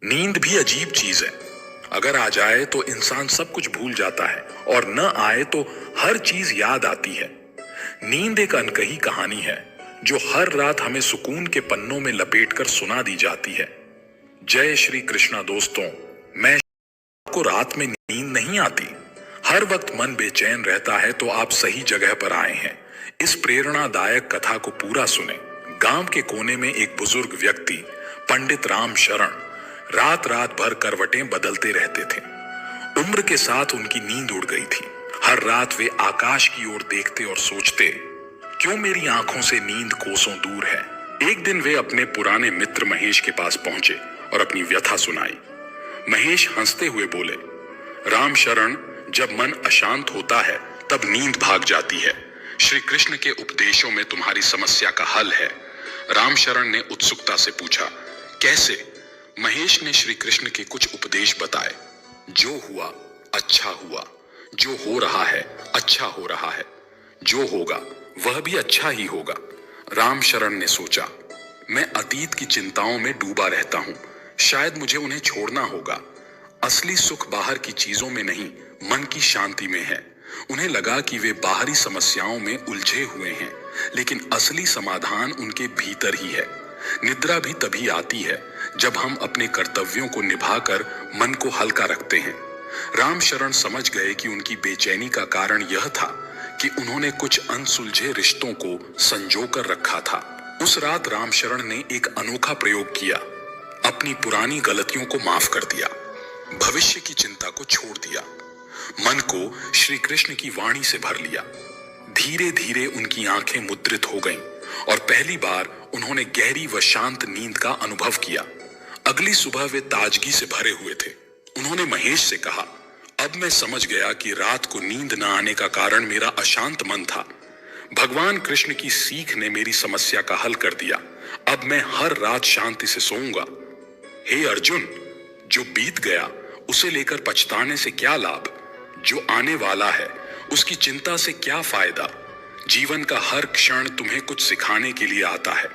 नींद भी अजीब चीज है। अगर आ जाए तो इंसान सब कुछ भूल जाता है और न आए तो हर चीज याद आती है। नींद एक अनकही कहानी है जो हर रात हमें सुकून के पन्नों में लपेटकर सुना दी जाती है। जय श्री कृष्णा दोस्तों, मैं आपको रात में नींद नहीं आती, हर वक्त मन बेचैन रहता है तो आप सही जगह पर आए हैं। इस प्रेरणादायक कथा को पूरा सुने। गांव के कोने में एक बुजुर्ग व्यक्ति पंडित राम शरण रात रात भर करवटें बदलते रहते थे। उम्र के साथ उनकी नींद उड़ गई थी। हर रात वे आकाश की ओर देखते और सोचते, क्यों मेरी आंखों से नींद कोसों दूर है। एक दिन वे अपने पुराने मित्र महेश के पास पहुंचे और अपनी व्यथा सुनाई। महेश हंसते हुए बोले, राम शरण, जब मन अशांत होता है तब नींद भाग जाती है। श्री कृष्ण के उपदेशों में तुम्हारी समस्या का हल है। राम शरण ने उत्सुकता से पूछा, कैसे? महेश ने श्री कृष्ण के कुछ उपदेश बताए। जो हुआ अच्छा हुआ, जो हो रहा है अच्छा हो रहा है, जो होगा वह भी अच्छा ही होगा। राम शरण ने सोचा, मैं अतीत की चिंताओं में डूबा रहता हूं, शायद मुझे उन्हें छोड़ना होगा। असली सुख बाहर की चीजों में नहीं, मन की शांति में है। उन्हें लगा कि वे बाहरी समस्याओं में उलझे हुए हैं, लेकिन असली समाधान उनके भीतर ही है। निद्रा भी तभी आती है जब हम अपने कर्तव्यों को निभाकर मन को हल्का रखते हैं। राम शरण समझ गए कि उनकी बेचैनी का कारण यह था कि उन्होंने कुछ अनसुलझे रिश्तों को संजोकर रखा था। उस रात राम शरण ने एक अनोखा प्रयोग किया। अपनी पुरानी गलतियों को माफ कर दिया, भविष्य की चिंता को छोड़ दिया, मन को श्री कृष्ण की वाणी से भर लिया। धीरे धीरे उनकी आंखें मुद्रित हो गईं और पहली बार उन्होंने गहरी व शांत नींद का अनुभव किया। अगली सुबह वे ताजगी से भरे हुए थे। उन्होंने महेश से कहा, अब मैं समझ गया कि रात को नींद न आने का कारण मेरा अशांत मन था। भगवान कृष्ण की सीख ने मेरी समस्या का हल कर दिया। अब मैं हर रात शांति से सोऊंगा। हे अर्जुन, जो बीत गया उसे लेकर पछताने से क्या लाभ? जो आने वाला है उसकी चिंता से क्या फायदा? जीवन का हर क्षण तुम्हें कुछ सिखाने के लिए आता है।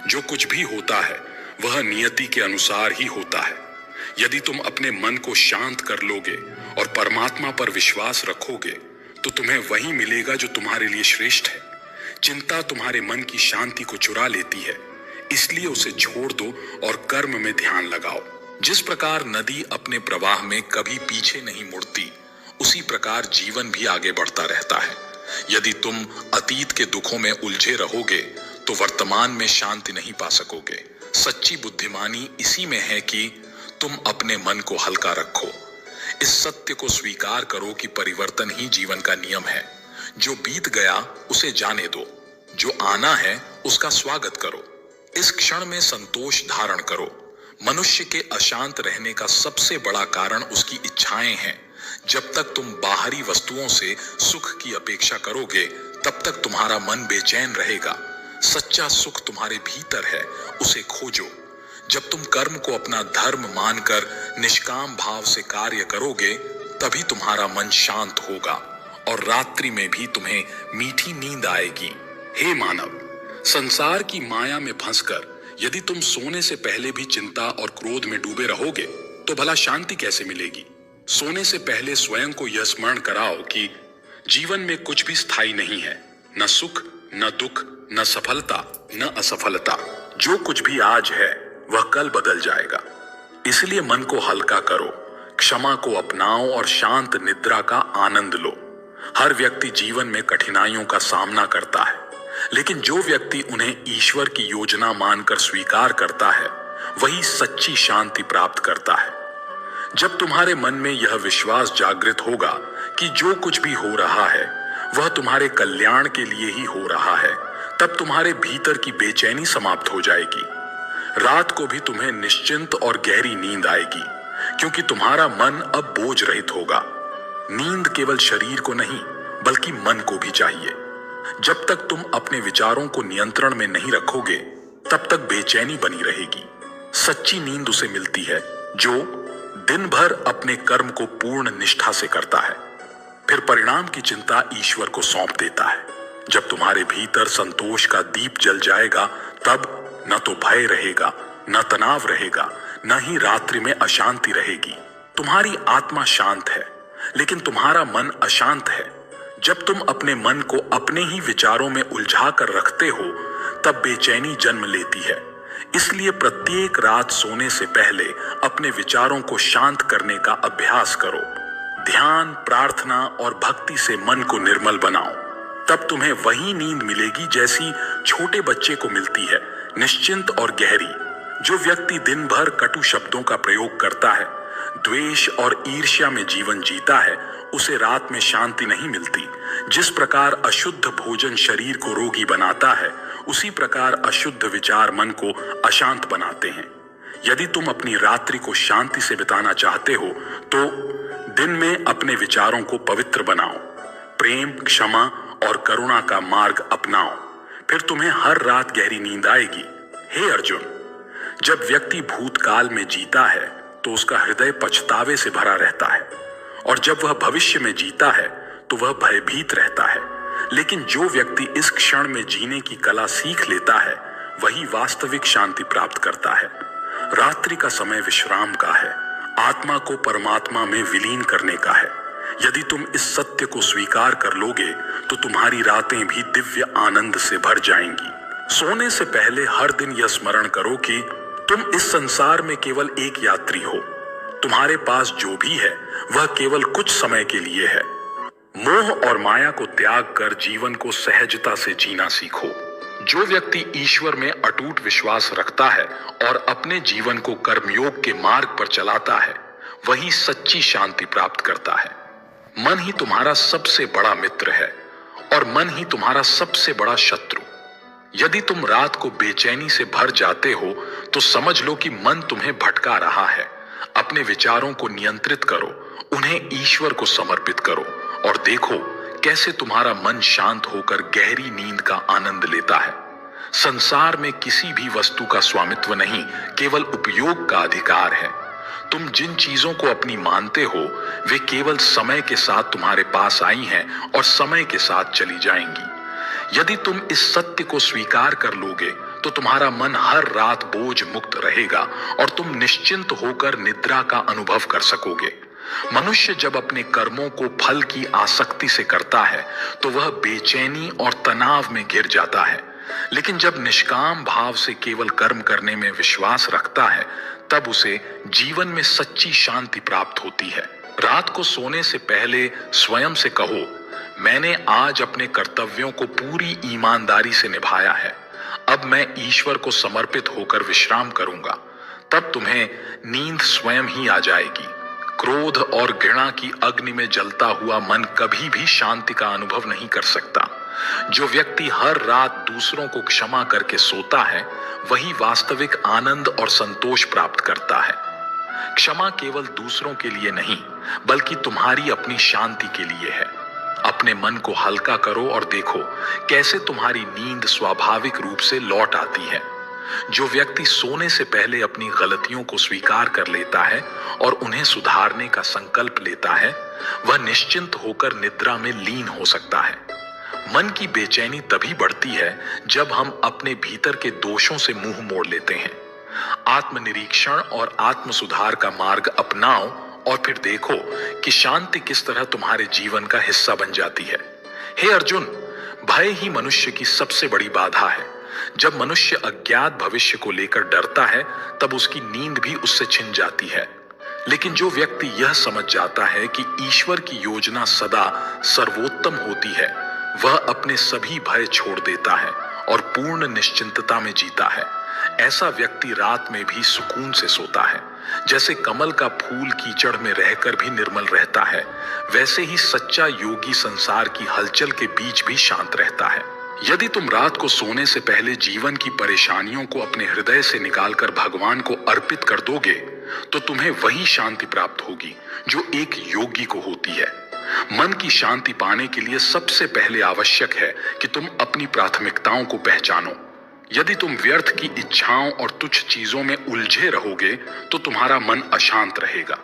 जो कुछ भी होता है वह नियति के अनुसार ही होता है। यदि तुम अपने मन को शांत कर लोगे और परमात्मा पर विश्वास रखोगे तो तुम्हें वही मिलेगा जो तुम्हारे लिए श्रेष्ठ है। चिंता तुम्हारे मन की शांति को चुरा लेती है, इसलिए उसे छोड़ दो और कर्म में ध्यान लगाओ। जिस प्रकार नदी अपने प्रवाह में कभी पीछे नहीं मुड़ती, उसी प्रकार जीवन भी आगे बढ़ता रहता है। यदि तुम अतीत के दुखों में उलझे रहोगे तो वर्तमान में शांति नहीं पा सकोगे। सच्ची बुद्धिमानी इसी में है कि तुम अपने मन को हल्का रखो। इस सत्य को स्वीकार करो कि परिवर्तन ही जीवन का नियम है। जो बीत गया उसे जाने दो, जो आना है उसका स्वागत करो। इस क्षण में संतोष धारण करो। मनुष्य के अशांत रहने का सबसे बड़ा कारण उसकी इच्छाएं हैं। जब तक तुम बाहरी वस्तुओं से सुख की अपेक्षा करोगे तब तक तुम्हारा मन बेचैन रहेगा। सच्चा सुख तुम्हारे भीतर है, उसे खोजो। जब तुम कर्म को अपना धर्म मानकर निष्काम भाव से कार्य करोगे तभी तुम्हारा मन शांत होगा और रात्रि में भी तुम्हें मीठी नींद आएगी। हे मानव, संसार की माया में फंसकर यदि तुम सोने से पहले भी चिंता और क्रोध में डूबे रहोगे तो भला शांति कैसे मिलेगी? सोने से पहले स्वयं को यह स्मरण कराओ कि जीवन में कुछ भी स्थायी नहीं है, न सुख न दुख, न सफलता न असफलता। जो कुछ भी आज है वह कल बदल जाएगा। इसलिए मन को हल्का करो, क्षमा को अपनाओ और शांत निद्रा का आनंद लो। हर व्यक्ति जीवन में कठिनाइयों का सामना करता है, लेकिन जो व्यक्ति उन्हें ईश्वर की योजना मानकर स्वीकार करता है वही सच्ची शांति प्राप्त करता है। जब तुम्हारे मन में यह विश्वास जागृत होगा कि जो कुछ भी हो रहा है वह तुम्हारे कल्याण के लिए ही हो रहा है, तब तुम्हारे भीतर की बेचैनी समाप्त हो जाएगी। रात को भी तुम्हें निश्चिंत और गहरी नींद आएगी, क्योंकि तुम्हारा मन अब बोझ रहित होगा। नींद केवल शरीर को नहीं बल्कि मन को भी चाहिए। जब तक तुम अपने विचारों को नियंत्रण में नहीं रखोगे तब तक बेचैनी बनी रहेगी। सच्ची नींद उसे मिलती है जो दिन भर अपने कर्म को पूर्ण निष्ठा से करता है, फिर परिणाम की चिंता ईश्वर को सौंप देता है। जब तुम्हारे भीतर संतोष का दीप जल जाएगा तब न तो भय रहेगा न तनाव रहेगा, न ही रात्रि में अशांति रहेगी। तुम्हारी आत्मा शांत है, लेकिन तुम्हारा मन अशांत है। जब तुम अपने मन को अपने ही विचारों में उलझा कर रखते हो, तब बेचैनी जन्म लेती है। इसलिए प्रत्येक रात सोने से पहले अपने विचारों को शांत करने का अभ्यास करो। ध्यान, प्रार्थना और भक्ति से मन को निर्मल बनाओ। तब तुम्हें वही नींद मिलेगी जैसी छोटे बच्चे को मिलती है, निश्चिंत और गहरी। जो व्यक्ति दिन भर कटु शब्दों का प्रयोग करता है, द्वेष और ईर्ष्या में जीवन जीता है, उसे रात में शांति नहीं मिलती। जिस प्रकार अशुद्ध भोजन शरीर को रोगी बनाता है, उसी प्रकार अशुद्ध विचार मन को अशांत बनाते हैं। यदि तुम अपनी रात्रि को शांति से बिताना चाहते हो, तो दिन में अपने विचारों को पवित्र बनाओ। प्रेम, क्षमा और करुणा का मार्ग अपनाओ, फिर तुम्हें हर रात गहरी नींद आएगी। हे अर्जुन, जब व्यक्ति भूतकाल में जीता है तो उसका हृदय पछतावे से भरा रहता है, और जब वह भविष्य में जीता है तो वह भयभीत रहता है। लेकिन जो व्यक्ति इस क्षण में जीने की कला सीख लेता है, वही वास्तविक शांति प्राप्त करता है। रात्रि का समय विश्राम का है, आत्मा को परमात्मा में विलीन करने का है। यदि तुम इस सत्य को स्वीकार कर लोगे, तो तुम्हारी रातें भी दिव्य आनंद से भर जाएंगी। सोने से पहले हर दिन यह स्मरण करो कि तुम इस संसार में केवल एक यात्री हो। तुम्हारे पास जो भी है वह केवल कुछ समय के लिए है। मोह और माया को त्याग कर जीवन को सहजता से जीना सीखो। जो व्यक्ति ईश्वर में अटूट विश्वास रखता है और अपने जीवन को कर्मयोग के मार्ग पर चलाता है, वही सच्ची शांति प्राप्त करता है। मन ही तुम्हारा सबसे बड़ा मित्र है और मन ही तुम्हारा सबसे बड़ा शत्रु। यदि तुम रात को बेचैनी से भर जाते हो, तो समझ लो कि मन तुम्हें भटका रहा है। अपने विचारों को नियंत्रित करो, उन्हें ईश्वर को समर्पित करो और देखो कैसे तुम्हारा मन शांत होकर गहरी नींद का आनंद लेता है। संसार में किसी भी वस्तु का स्वामित्व नहीं, केवल उपयोग का अधिकार है। तुम जिन चीजों को अपनी मानते हो, वे केवल समय के साथ तुम्हारे पास आई हैं और समय के साथ चली जाएंगी। यदि तुम इस सत्य को स्वीकार कर लोगे, तो तुम्हारा मन हर रात बोझ मुक्त रहेगा और तुम निश्चिंत होकर निद्रा का अनुभव कर सकोगे। मनुष्य जब अपने कर्मों को फल की आसक्ति से करता है, तो वह बेचैनी और तनाव में घिर जाता है। लेकिन जब निष्काम भाव से केवल कर्म करने में विश्वास रखता है, तब उसे जीवन में सच्ची शांति प्राप्त होती है। रात को सोने से पहले स्वयं से कहो, मैंने आज अपने कर्तव्यों को पूरी ईमानदारी से निभाया है। अब मैं ईश्वर को समर्पित होकर विश्राम करूंगा। तब तुम्हें नींद स्वयं ही आ जाएगी। क्रोध और घृणा की अग्नि में जलता हुआ मन कभी भी शांति का अनुभव नहीं कर सकता। जो व्यक्ति हर रात दूसरों को क्षमा करके सोता है, वही वास्तविक आनंद और संतोष प्राप्त करता है। क्षमा केवल दूसरों के लिए नहीं, बल्कि तुम्हारी अपनी शांति के लिए है। अपने मन को हल्का करो और देखो कैसे तुम्हारी नींद स्वाभाविक रूप से लौट आती है। जो व्यक्ति सोने से पहले अपनी गलतियों को स्वीकार कर लेता है और उन्हें सुधारने का संकल्प लेता है, वह निश्चिंत होकर निद्रा में लीन हो सकता है। मन की बेचैनी तभी बढ़ती है जब हम अपने भीतर के दोषों से मुंह मोड़ लेते हैं। आत्मनिरीक्षण और आत्म सुधार का मार्ग अपनाओ और फिर देखो कि शांति किस तरह तुम्हारे जीवन का हिस्सा बन जाती है। हे अर्जुन, भय ही मनुष्य की सबसे बड़ी बाधा है। जब मनुष्य अज्ञात भविष्य को लेकर डरता है, तब उसकी नींद भी उससे छिन जाती है। लेकिन जो व्यक्ति यह समझ जाता है कि ईश्वर की योजना सदा सर्वोत्तम होती है, वह अपने सभी भय छोड़ देता है और पूर्ण निश्चिंतता में जीता है। ऐसा व्यक्ति रात में भी सुकून से सोता है। जैसे कमल का फूल कीचड़ में रहकर भी निर्मल रहता है, वैसे ही सच्चा योगी संसार की हलचल के बीच भी शांत रहता है। यदि तुम रात को सोने से पहले जीवन की परेशानियों को अपने हृदय से निकालकर भगवान को अर्पित कर दोगे, तो तुम्हें वही शांति प्राप्त होगी जो एक योगी को होती है। मन की शांति पाने के लिए सबसे पहले आवश्यक है कि तुम अपनी प्राथमिकताओं को पहचानो। यदि तुम व्यर्थ की इच्छाओं और तुच्छ चीजों में उलझे रहोगे, तो तुम्हारा मन अशांत रहेगा।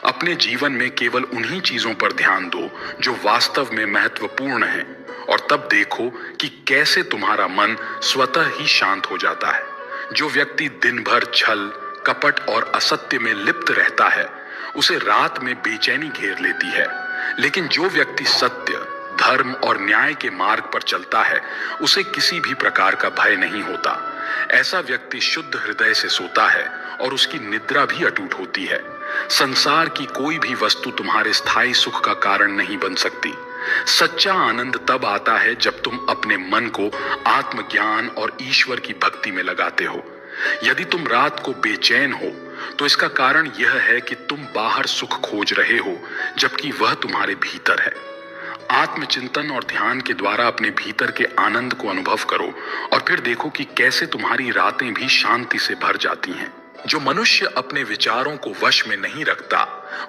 अपने जीवन में केवल उन्हीं चीजों पर ध्यान दो जो वास्तव में महत्वपूर्ण हैं, और तब देखो कि कैसे तुम्हारा मन स्वतः ही शांत हो जाता है। जो व्यक्ति दिन भर छल, कपट और असत्य में लिप्त रहता है, उसे रात में बेचैनी घेर लेती है। लेकिन जो व्यक्ति सत्य, धर्म और न्याय के मार्ग पर चलता है, उसे किसी भी प्रकार का भय नहीं होता। ऐसा व्यक्ति शुद्ध हृदय से सोता है और उसकी निद्रा भी अटूट होती है। संसार की कोई भी वस्तु तुम्हारे स्थायी सुख का कारण नहीं बन सकती। सच्चा आनंद तब आता है जब तुम अपने मन को आत्मज्ञान और ईश्वर की भक्ति में लगाते हो। यदि तुम रात को बेचैन हो तो इसका कारण यह है कि तुम बाहर सुख खोज रहे हो, जबकि वह तुम्हारे भीतर है। आत्मचिंतन और ध्यान के द्वारा अपने भीतर के आनंद को अनुभव करो और फिर देखो कि कैसे तुम्हारी रातें भी शांति से भर जाती हैं। जो मनुष्य अपने विचारों को वश में नहीं रखता,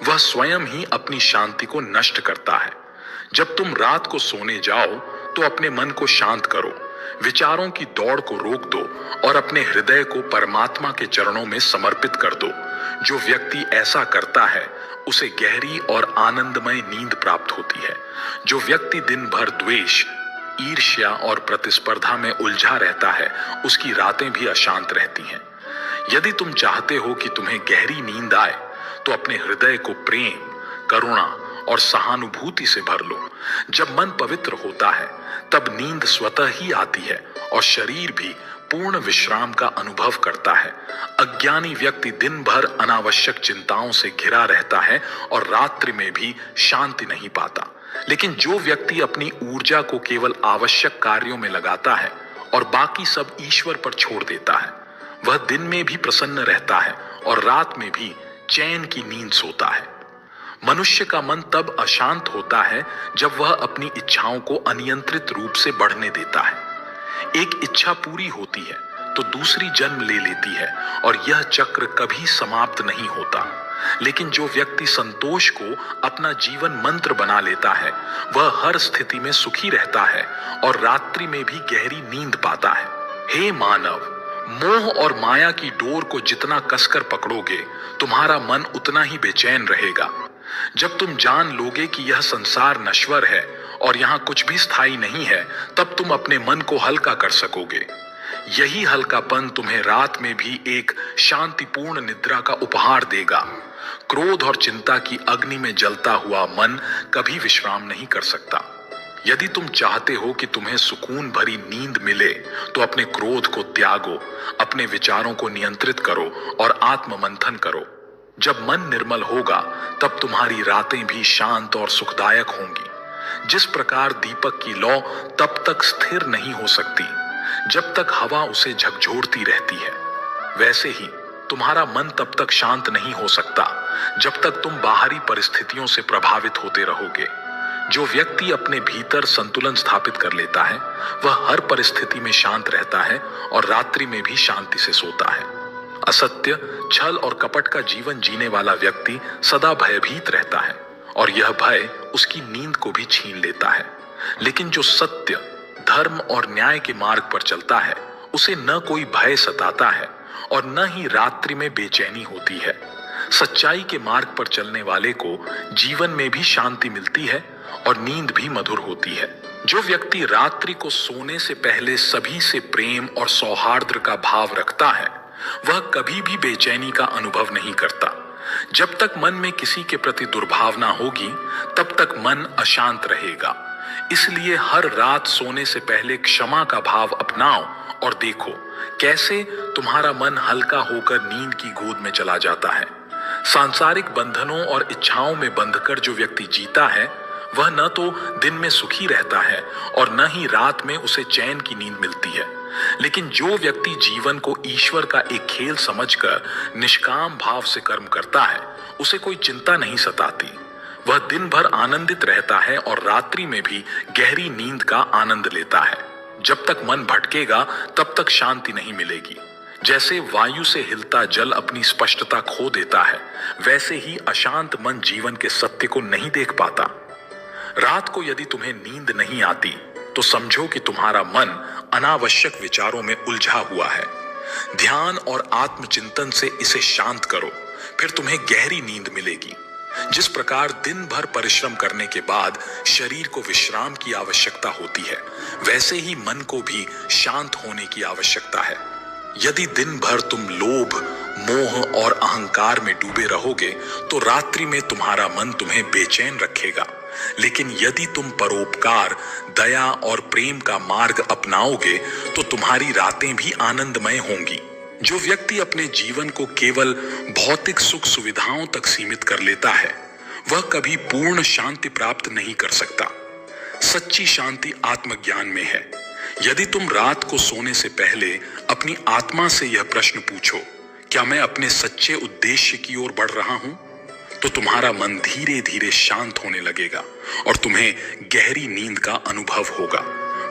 वह स्वयं ही अपनी शांति को नष्ट करता है। जब तुम रात को सोने जाओ तो अपने मन को शांत करो, विचारों की दौड़ को रोक दो और अपने हृदय को परमात्मा के चरणों में समर्पित कर दो। जो व्यक्ति ऐसा करता है उसे गहरी और आनंदमय नींद प्राप्त होती है। जो व्यक्ति दिन भर द्वेष, ईर्ष्या और प्रतिस्पर्धा में उलझा रहता है, उसकी रातें भी अशांत रहती हैं। यदि तुम चाहते हो कि तुम्हें गहरी नींद आए तो अपने हृदय को प्रेम, करुणा और सहानुभूति से भर लो। जब मन पवित्र होता है तब नींद स्वतः ही आती है और शरीर भी पूर्ण विश्राम का अनुभव करता है। अज्ञानी व्यक्ति दिन भर अनावश्यक चिंताओं से घिरा रहता है और रात्रि में भी शांति नहीं पाता। लेकिन जो व्यक्ति अपनी ऊर्जा को केवल आवश्यक कार्यों में लगाता है और बाकी सब ईश्वर पर छोड़ देता है, वह दिन में भी प्रसन्न रहता है और रात में भी चैन की नींद सोता है। मनुष्य का मन तब अशांत होता है जब वह अपनी इच्छाओं को अनियंत्रित रूप से बढ़ने देता है। एक इच्छा पूरी होती है तो दूसरी जन्म ले लेती है और यह चक्र कभी समाप्त नहीं होता। लेकिन जो व्यक्ति संतोष को अपना जीवन मंत्र बना लेता है, वह हर स्थिति में सुखी रहता है और रात्रि में भी गहरी नींद पाता है। हे मानव, मोह और माया की डोर को जितना कसकर पकड़ोगे, तुम्हारा मन उतना ही बेचैन रहेगा। जब तुम जान लोगे कि यह संसार नश्वर है और यहाँ कुछ भी स्थायी नहीं है, तब तुम अपने मन को हल्का कर सकोगे। यही हल्कापन तुम्हें रात में भी एक शांतिपूर्ण निद्रा का उपहार देगा। क्रोध और चिंता की अग्नि में जलता हुआ मन कभी विश्राम नहीं कर सकता। यदि तुम चाहते हो कि तुम्हें सुकून भरी नींद मिले तो अपने क्रोध को त्यागो, अपने विचारों को नियंत्रित करो और आत्ममंथन करो। जब मन निर्मल होगा तब तुम्हारी रातें भी शांत और सुखदायक होंगी। जिस प्रकार दीपक की लौ तब तक स्थिर नहीं हो सकती जब तक हवा उसे झकझोरती रहती है, वैसे ही तुम्हारा मन तब तक शांत नहीं हो सकता जब तक तुम बाहरी परिस्थितियों से प्रभावित होते रहोगे। जो व्यक्ति अपने भीतर संतुलन स्थापित कर लेता है, वह हर परिस्थिति में शांत रहता है और रात्रि में भी शांति से सोता है। असत्य, छल और कपट का जीवन जीने वाला व्यक्ति सदा भयभीत रहता है और यह भय उसकी नींद को भी छीन लेता है। लेकिन जो सत्य, धर्म और न्याय के मार्ग पर चलता है, उसे न कोई भय सताता है और न ही रात्रि में बेचैनी होती है। सच्चाई के मार्ग पर चलने वाले को जीवन में भी शांति मिलती है और नींद भी मधुर होती है। जो व्यक्ति रात्रि को सोने से पहले सभी से प्रेम और सौहार्द का भाव रखता है, वह कभी भी बेचैनी का अनुभव नहीं करता। जब तक मन में किसी के प्रति दुर्भावना होगी, तब तक मन अशांत रहेगा। इसलिए हर रात सोने से पहले क्षमा का भाव अपनाओ और देखो कैसे तुम्हारा मन हल्का होकर नींद की गोद में चला जाता है। सांसारिक बंधनों और इच्छाओं में बंधकर जो व्यक्ति जीता है, वह न तो दिन में सुखी रहता है और न ही रात में उसे चैन की नींद मिलती है। लेकिन जो व्यक्ति जीवन को ईश्वर का एक खेल समझकर निष्काम भाव से कर्म करता है, उसे कोई चिंता नहीं सताती। वह दिन भर आनंदित रहता है और रात्रि में भी गहरी नींद का आनंद लेता है। जब तक मन भटकेगा तब तक शांति नहीं मिलेगी। जैसे वायु से हिलता जल अपनी स्पष्टता खो देता है, वैसे ही अशांत मन जीवन के सत्य को नहीं देख पाता। रात को यदि तुम्हें नींद नहीं आती तो समझो कि तुम्हारा मन अनावश्यक विचारों में उलझा हुआ है। ध्यान और आत्मचिंतन से इसे शांत करो, फिर तुम्हें गहरी नींद मिलेगी। जिस प्रकार दिन भर परिश्रम करने के बाद शरीर को विश्राम की आवश्यकता होती है, वैसे ही मन को भी शांत होने की आवश्यकता है। यदि दिन भर तुम लोभ, मोह और अहंकार में डूबे रहोगे तो रात्रि में तुम्हारा मन तुम्हें बेचैन रखेगा। लेकिन यदि तुम परोपकार, दया और प्रेम का मार्ग अपनाओगे तो तुम्हारी रातें भी आनंदमय होंगी। जो व्यक्ति अपने जीवन को केवल भौतिक सुख सुविधाओं तक सीमित कर लेता है वह कभी पूर्ण शांति प्राप्त नहीं कर सकता। सच्ची शांति आत्मज्ञान में है। यदि तुम रात को सोने से पहले अपनी आत्मा से यह प्रश्न पूछो, क्या मैं अपने सच्चे उद्देश्य की ओर बढ़ रहा हूं, तो तुम्हारा मन धीरे धीरे शांत होने लगेगा और तुम्हें गहरी नींद का अनुभव होगा।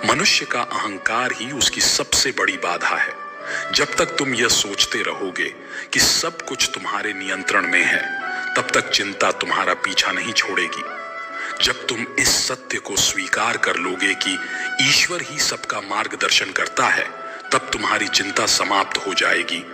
मनुष्य का अहंकार ही उसकी सबसे बड़ी बाधा है। जब तक तुम यह सोचते रहोगे कि सब कुछ तुम्हारे नियंत्रण में है, तब तक चिंता तुम्हारा पीछा नहीं छोड़ेगी। जब तुम इस सत्य को स्वीकार कर लोगे कि ईश्वर ही सबका मार्गदर्शन करता है, तब तुम्हारी चिंता समाप्त हो जाएगी।